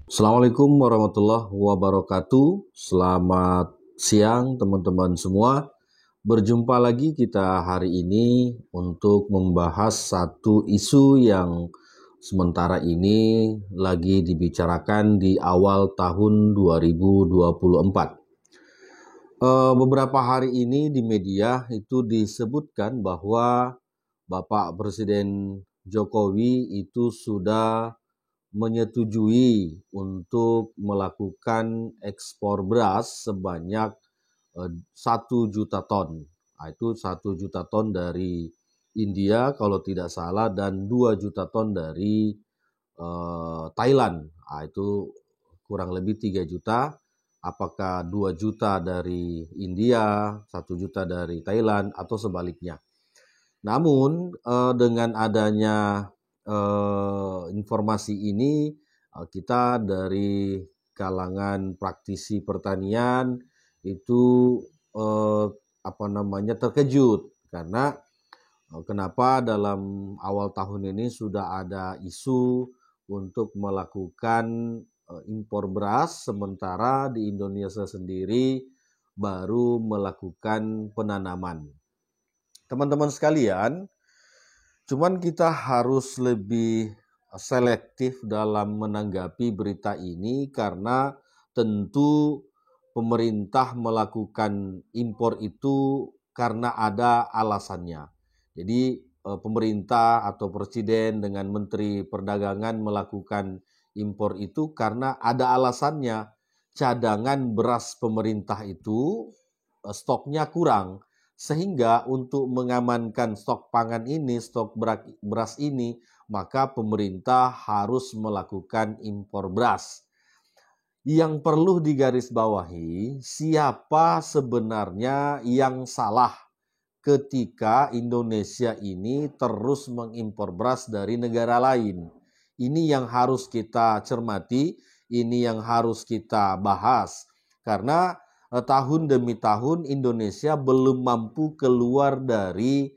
Assalamualaikum warahmatullahi wabarakatuh. Selamat siang teman-teman semua. Berjumpa lagi kita hari ini untuk membahas satu isu yang sementara ini lagi dibicarakan di awal tahun 2024. Beberapa hari ini di media itu disebutkan bahwa Bapak Presiden Jokowi itu sudah menyetujui untuk melakukan ekspor beras sebanyak 1 juta ton. Nah, itu 1 juta ton dari India kalau tidak salah dan 2 juta ton dari Thailand. Nah, itu kurang lebih 3 juta. Apakah 2 juta dari India, 1 juta dari Thailand atau sebaliknya. Namun dengan adanya informasi ini kita dari kalangan praktisi pertanian itu terkejut karena kenapa dalam awal tahun ini sudah ada isu untuk melakukan impor beras sementara di Indonesia sendiri baru melakukan penanaman. Teman-teman sekalian, cuman kita harus lebih selektif dalam menanggapi berita ini karena tentu pemerintah melakukan impor itu karena ada alasannya. Jadi pemerintah atau presiden dengan menteri perdagangan melakukan impor itu karena ada alasannya. Cadangan beras pemerintah itu stoknya kurang. Sehingga untuk mengamankan stok pangan ini, stok beras ini, maka pemerintah harus melakukan impor beras. Yang perlu digarisbawahi, siapa sebenarnya yang salah ketika Indonesia ini terus mengimpor beras dari negara lain. Ini yang harus kita cermati, ini yang harus kita bahas. Karena tahun demi tahun Indonesia belum mampu keluar dari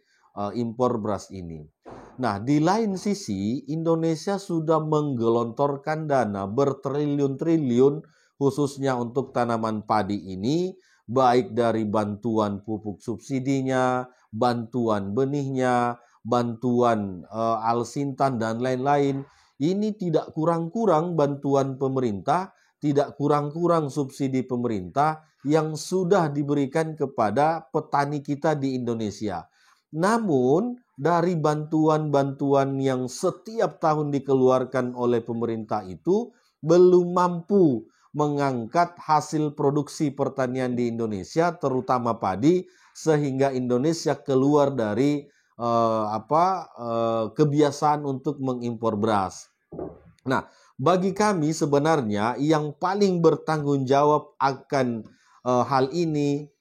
impor beras ini. Nah, di lain sisi Indonesia sudah menggelontorkan dana bertriliun-triliun khususnya untuk tanaman padi ini, baik dari bantuan pupuk subsidinya, bantuan benihnya, bantuan alsintan dan lain-lain. Ini tidak kurang-kurang bantuan pemerintah, tidak kurang-kurang subsidi pemerintah yang sudah diberikan kepada petani kita di Indonesia. Namun, dari bantuan-bantuan yang setiap tahun dikeluarkan oleh pemerintah itu belum mampu mengangkat hasil produksi pertanian di Indonesia, terutama padi, sehingga Indonesia keluar dari kebiasaan untuk mengimpor beras. Nah, bagi kami sebenarnya yang paling bertanggung jawab akan hal ini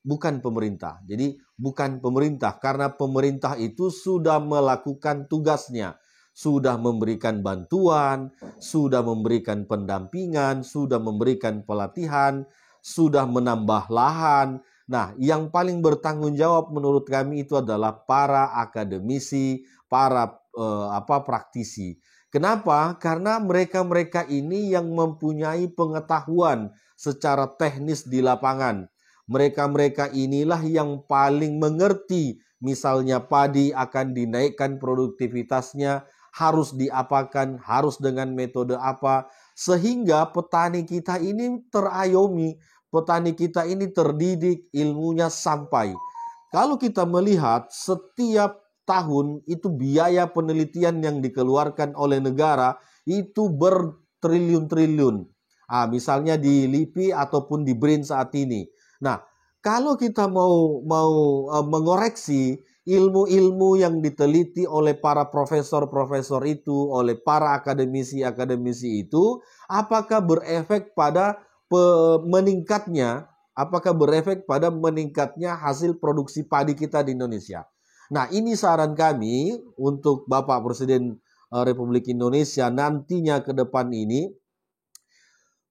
bukan pemerintah. Jadi bukan pemerintah karena pemerintah itu sudah melakukan tugasnya. Sudah memberikan bantuan, sudah memberikan pendampingan, sudah memberikan pelatihan, sudah menambah lahan. Nah, yang paling bertanggung jawab menurut kami itu adalah para akademisi, para praktisi. Kenapa? Karena mereka-mereka ini yang mempunyai pengetahuan secara teknis di lapangan. Mereka-mereka inilah yang paling mengerti, misalnya padi akan dinaikkan produktivitasnya, harus diapakan, harus dengan metode apa, sehingga petani kita ini terayomi, petani kita ini terdidik, ilmunya sampai. Kalau kita melihat setiap tahun itu biaya penelitian yang dikeluarkan oleh negara itu bertriliun-triliun. Misalnya di LIPI ataupun di BRIN saat ini. Nah, kalau kita mau mengoreksi ilmu-ilmu yang diteliti oleh para profesor-profesor itu, oleh para akademisi-akademisi itu, apakah berefek pada meningkatnya hasil produksi padi kita di Indonesia? Nah, ini saran kami untuk Bapak Presiden Republik Indonesia nantinya ke depan ini.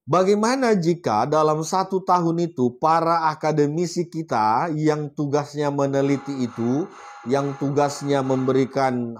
Bagaimana jika dalam 1 tahun itu para akademisi kita yang tugasnya meneliti itu, yang tugasnya memberikan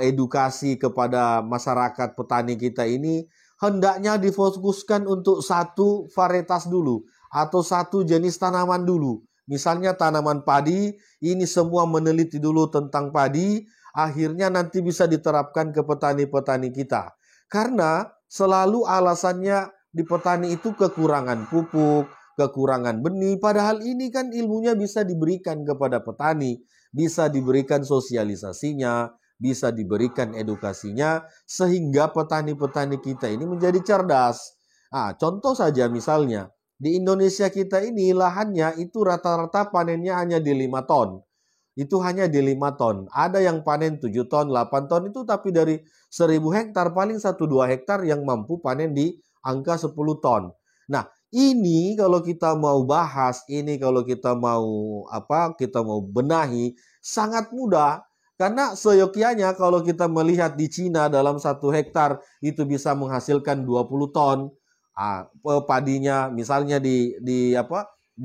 edukasi kepada masyarakat petani kita ini hendaknya difokuskan untuk satu varietas dulu atau satu jenis tanaman dulu. Misalnya tanaman padi, ini semua meneliti dulu tentang padi, akhirnya nanti bisa diterapkan ke petani-petani kita. Karena selalu alasannya di petani itu kekurangan pupuk, kekurangan benih, padahal ini kan ilmunya bisa diberikan kepada petani, bisa diberikan sosialisasinya, bisa diberikan edukasinya, sehingga petani-petani kita ini menjadi cerdas. Contoh saja misalnya, di Indonesia kita ini lahannya itu rata-rata panennya hanya di 5 ton. Itu hanya di 5 ton. Ada yang panen 7 ton, 8 ton itu, tapi dari 1.000 hektar paling 1-2 hektar yang mampu panen di angka 10 ton. Nah, ini kalau kita mau bahas, ini kalau kita mau benahi, sangat mudah. Karena seyogyanya kalau kita melihat di Cina dalam 1 hektar itu bisa menghasilkan 20 ton. Padinya misalnya di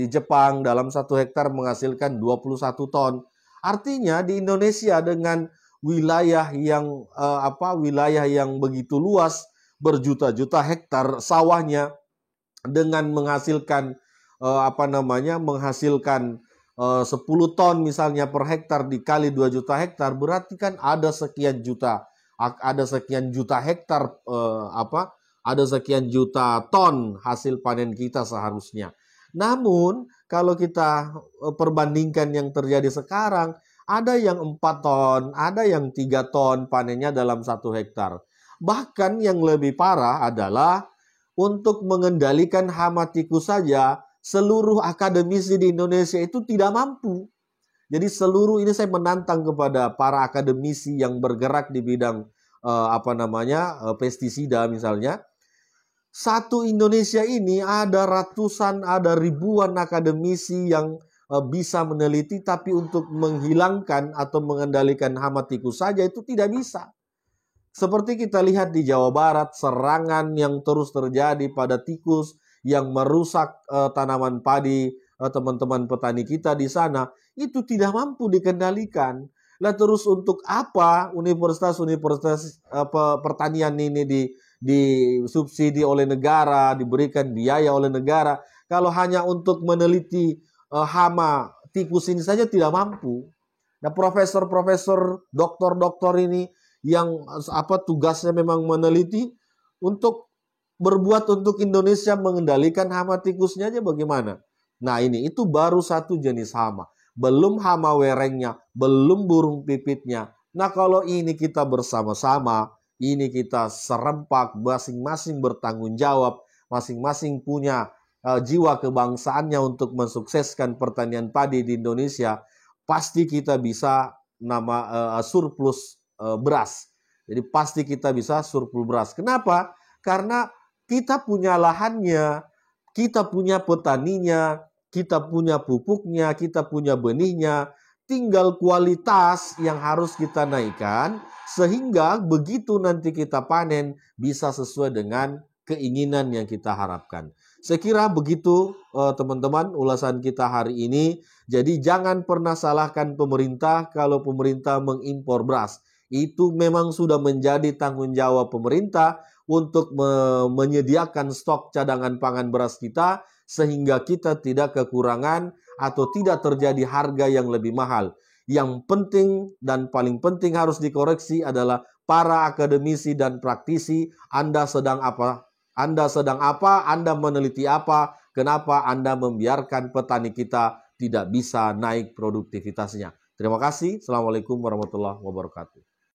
Jepang dalam 1 hektar menghasilkan 21 ton. Artinya di Indonesia dengan wilayah yang begitu luas, berjuta-juta hektar sawahnya, dengan menghasilkan 10 ton misalnya per hektar dikali 2 juta hektar, berarti kan ada sekian juta hektar, ada sekian juta ton hasil panen kita seharusnya. Namun kalau kita perbandingkan yang terjadi sekarang, ada yang 4 ton, ada yang 3 ton panennya dalam 1 hektar. Bahkan yang lebih parah adalah untuk mengendalikan hama tikus saja, seluruh akademisi di Indonesia itu tidak mampu. Jadi ini saya menantang kepada para akademisi yang bergerak di bidang pestisida misalnya. Satu Indonesia ini ada ratusan, ada ribuan akademisi yang bisa meneliti, tapi untuk menghilangkan atau mengendalikan hama tikus saja itu tidak bisa. Seperti kita lihat di Jawa Barat, serangan yang terus terjadi pada tikus yang merusak tanaman padi teman-teman petani kita di sana, itu tidak mampu dikendalikan. Lah terus untuk apa universitas-universitas pertanian ini disubsidi oleh negara, diberikan biaya oleh negara, kalau hanya untuk meneliti hama tikus ini saja tidak mampu. Nah, profesor-profesor, doktor-doktor ini yang tugasnya memang meneliti untuk berbuat untuk Indonesia mengendalikan hama tikusnya aja bagaimana? Nah, itu baru satu jenis hama. Belum hama werengnya, belum burung pipitnya. Nah, kalau ini kita bersama-sama, ini kita serempak, masing-masing bertanggung jawab, masing-masing punya jiwa kebangsaannya untuk mensukseskan pertanian padi di Indonesia, pasti kita bisa surplus beras. Jadi pasti kita bisa surplus beras. Kenapa? Karena kita punya lahannya, kita punya petaninya, kita punya pupuknya, kita punya benihnya. Tinggal kualitas yang harus kita naikkan, sehingga begitu nanti kita panen bisa sesuai dengan keinginan yang kita harapkan. Saya kira begitu teman-teman ulasan kita hari ini. Jadi jangan pernah salahkan pemerintah kalau pemerintah mengimpor beras. Itu memang sudah menjadi tanggung jawab pemerintah untuk menyediakan stok cadangan pangan beras kita, sehingga kita tidak kekurangan atau tidak terjadi harga yang lebih mahal. Yang penting dan paling penting harus dikoreksi adalah para akademisi dan praktisi, Anda sedang apa? Anda meneliti apa? Kenapa Anda membiarkan petani kita tidak bisa naik produktivitasnya? Terima kasih. Assalamualaikum warahmatullahi wabarakatuh.